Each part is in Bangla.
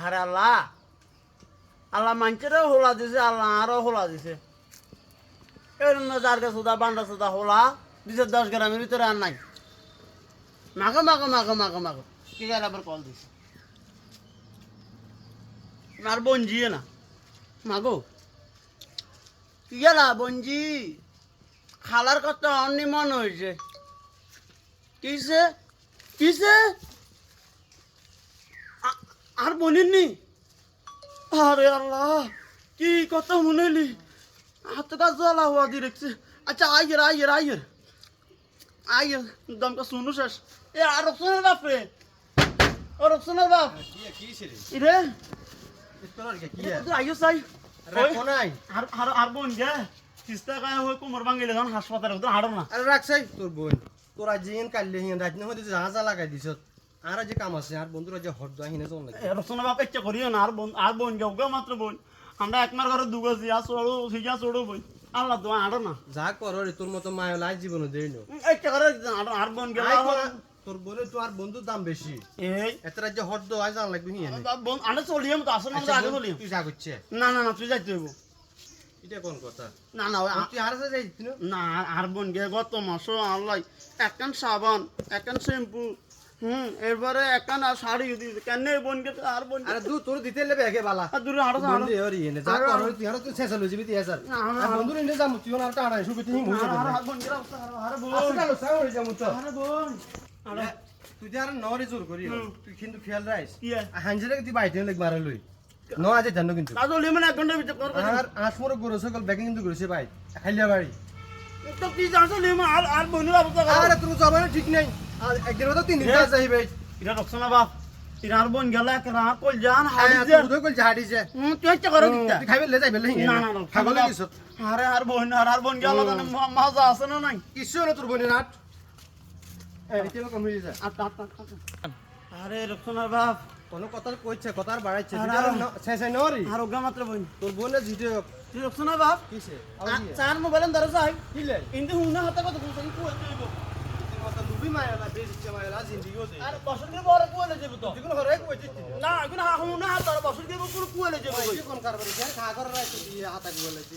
আরে আল্লাহ আল্লাহ মানুষেরও হোলা দিছে, আল্লাহ আরও হোলা দিছে। এরকম যার কাছে সুদা বান্ডা সুদা হোলা দিছে 10 গ্রামের ভিতরে আর নাই। মাগো মাগো মাগো মাগো মাগো কি গেল আবার কল দিছে আর বঞ্জি না মাগো কি গেল বঞ্জি খালার কথা অন্য মনে হয়েছে। কিসে কিসে আর বলিনি? আরে আল্লাহ কি কথা মনেলি হাত का জ্বালা हुआ दी रखছে। আচ্ছা আইয়ের আইয়ের আইয়ের আইয়ের দমকা শুনু শেষ। এ আর রক্সনের বাপ রে, ও রক্সনের বাপ কি রে ইরে ইতলার কি তুই আইও সাই আরে কোনাই আর বোন গে তিস্তা গায়ে হই কোমর ভাঙিলে যখন হাসপাতালে তো হাড়ো না। আরে রাখছাই তোর বোন তোরা জিন কাল্লে হিন রাত না হতে জাহাজ লাগাই দিছ। আর যে কাম আছে আর বন্ধুরা যে হট দা হিনে চল লাগে। রক্সনের বাপ ইচ্ছা করিও না আর বোন গে ওগা মাত্র বোন আমরা একমার ঘরে দুগছি আর চড়ো সিজা চড়ো বোন আল্লাহ তো হাড়ো না। যা কর রে তোর মত মায় লাই জীবন দেই নো ইচ্ছা করে আর বোন গে তোর বোনে তো আর বন্ধুর দাম বেশি। এই এত রাত যে হট দা আই জান লাগবে হিনে বোন আনে চলিয়ে তো আসলে আমরা আগে বলি তুই যা করছে না না না তুই যাইতে হইব। এটা কোন কথা? না না তুই আর যা যাইতি না না আর বোন গে গত মাস আল্লাহ একখান সাবান একখান শ্যাম্পু এরপরে একখান আর শাড়ি দিয়েছে কেন বোন গে আর বোন আরে দু তোর দিতে লেবে আগে বালা দূরে হাঁটো বন্ধু এরি এনে যা কর তুই আর তুই শেষ হলো জিবি তুই আর বন্ধুর ইনে যা মুতি না টাড়া শুকে তুই মুই যাবে আর বোন গে আরে বোন আসলে আলো সাও হই যামু তো আরে বোন আরে তুই আর নরে জোর করি তুই কিন্তু খেয়াল রাখিস কি হাঞ্জরে তুই বাইতে লেগ মারা লই ন আজ জানো কিন্তু কাজল লিমন এক ঘন্টা ভিতর কর আর আস মোর গরু সকল ব্যাকিং কিন্তু করেছে ভাই খাইলা বাড়ি তো কি জানছো লিমন আর বোনের অবস্থা আরে তোর জবানে ঠিক নাই আর একদিন মতো তিন দিন কাজ যাইবে এটা রক্সনা বাপ এটা আর বোন গেল এক রাত কল জান হ্যাঁ হাড়ি তুই তো কল ঝাড়ি যে তুই ইচ্ছা করে দিতা তুই খাইবে লে যাইবে লে না না না খাবলে দিছ আরে আর বোন গেল না মজা আছে না নাই কিছু না তোর বোনের নাট এইতে কম হই যায় আরে রক্সনা বাপ কোন কথা কইছে কথা আর বাড়াইছে আরে, শেষ হয় নরি আর ওগা মাত্র বোন তোর বোনে জিতে তুই রক্সনা বাপ কিসে চার মোবাইল ধরে যাই কিলে কিন্তু হুনা হাতে কত কোন কই তুইব কথা লুবি মায়া না বেশ ইচ্ছে মায়া জিন্দেগি হতে আর বছর কে বড় কোলে যাব তো যেগুলো হরে কইছিস না এখন হুনা হাতে বছর কে কোন কোলে যাব কি কোন কারবার আছে খা করে রাখছি দিয়ে হাতা বলেছি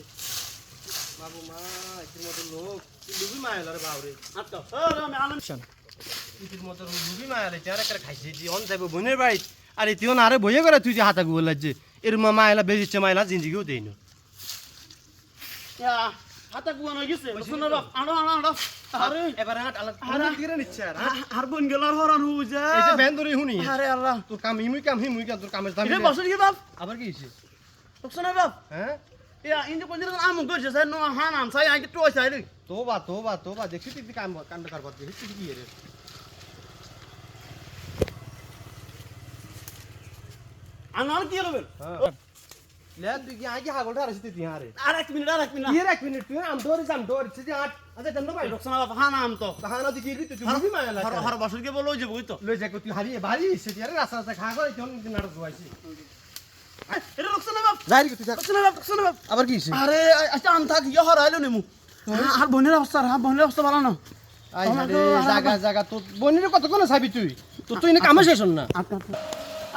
বাবু মা এর মতো লোক লুবি মায়া রে বাবরে আচ্ছা আমি আনন্দ এর মতো লুবি মায়া রে চারা করে খাইছে জি অন যাবে বোনের বাড়ি আর এতিও না আরে বইয়ে করে তুই যে হাতা বলেছে এর মায়া বেশ ইচ্ছে মায়া জিন্দেগিও দেই না ইয়া হাতে কুয়ান হই গেছে রক্সনা বাপ আনো আরে এবার হাত আলাদা দিরে নিচ্ছে আর বোন গেল হরান হই যা এই যে ব্যান ধরে হুনি আরে আল্লাহ তোর কাম হিমুই কাম তোর কামের দাম এটা বছর কি বাপ আবার কি হইছে রক্সনা বাপ হ্যাঁ ইয়া ইন্দু কোন দিন আমন করছে স্যার নো হানাম সাই আগে টয় সাই রে তোবা দেখছি তুই কাম কাণ্ড কারবার দেখছি কি রে আনার কি হবে লে তুই কি আগে হাগল ধারছিস তুই হারে আর এক মিনিট কি রে 1 মিনিট তুই আম ধরে যে আট আচ্ছা জানো ভাই রক্সনা বাপ হানাম তো তাহানা তুই কি তুই মুভি মায়া লাগা হর বছর কে বলো যাবো তো লই যা তুই হারিয়ে বাড়ি এসে আরে রাস্তা খা করে কোন দিন নাটক হইছে এটা রক্সনা বাপ যাই তুই রক্সনা বাপ আবার কি হইছে আরে আচ্ছা আম থাক ইয়া হরাইলো নেমু আর বোনের অবস্থা ভালো না আই আরে জায়গা তো বনির কত কোন চাবি তুই তুই না কামে শেষ না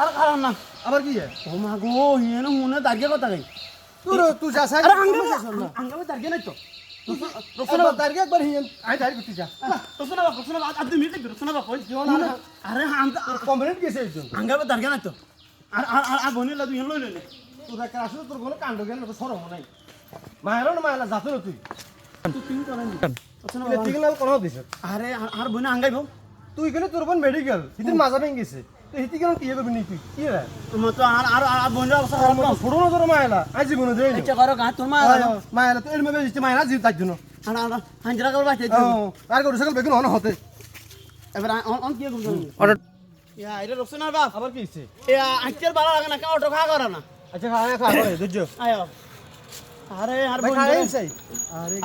আর কারণ না আবার কি ও মা গো হিয়েন হুনে দাগিয়ে কথা গাই তুই যা সাই আরে আঙ্গাবে দাগিয়ে নাই তো রসনা দাঁড়ি একবার হিন আই দাঁড়ি করতে যা রক্সনা বাপ আর 2 মিনিট রক্সনা বাপ ওই আরে হাম কমপ্লেন্ট গেছে একজন আঙ্গাবে দাগিয়ে নাই তো আর বোনের লাগু হিন লইলে নে তোর একটা আসলে তোর কোনো কাণ্ড জ্ঞান তো সরম নাই মায়েরা যাতো না তুই তুই পিন করেন রক্সনা তুই সিগন্যাল কোন দিছ আরে আর বোনে আঙ্গাইব তুই কেন তোর বোন মেডিকেল হিতির মাজা ভেঙে গেছে তো হিতি কেন কি করবি নি তুই কি রে তোমার তো আর বোনের অবস্থা খারাপ না ছোট না তোর মায়েরা আজ জীবন দেই ইচ্ছা করো গা তোমার মায়েরা তো এর মধ্যে দিচ্ছে মায়েরা জিত তার জন্য হাঞ্জরা করে বাঁচাই আর করে সকল বেগুন হতে এবার অন কি করব ইয়া এটা রক্সনা বাপ আবার কি হইছে ইয়া আজকের ভালো লাগে না কেউ অটো খা করে না আচ্ছা খা করে ধৈর্য আয়ো আরে আর ভাই বোন খাই গে- চাই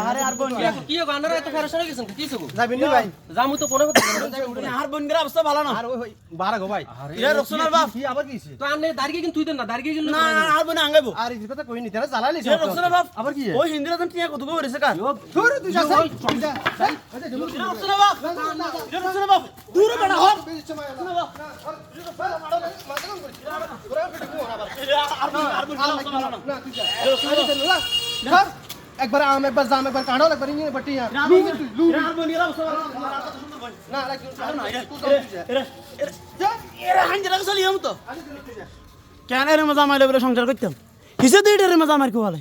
আরে আর বোন গে- কি গান্ডার এত ফেরস হয়ে গেছেন কি সব যাবি নি ভাই জামু তো কোনো কথা আর বোন গের অবস্থা ভালো না আর ওই বারা গো ভাই এটা রক্সনার বাপ কি আবার কি হইছে তো আনলে দাঁড়িয়ে কিন্তু তুই দেন না দাঁড়িয়ে কিন্তু না আর বোন আঙ্গাইবো আর এই কথা কই নি তেরা জ্বালালি এটা রক্সনার বাপ আবার কি ওই হিন্দিরা তো টিয়া কত করেছে কার ধর তুই যা যা যা এটা রক্সনার বাপ এটা রক্সনার বাপ দূরে বেড়া হট বেশ সময় রক্সনার বাপ একবার আম একবার জাম একবার কাঁড়াল একবার ইঞ্জিন একবার টিয়া না কেন রে মজা মাইলে বলে সংসার করতাম হিসে দুইটা রে মজা মার কি বলে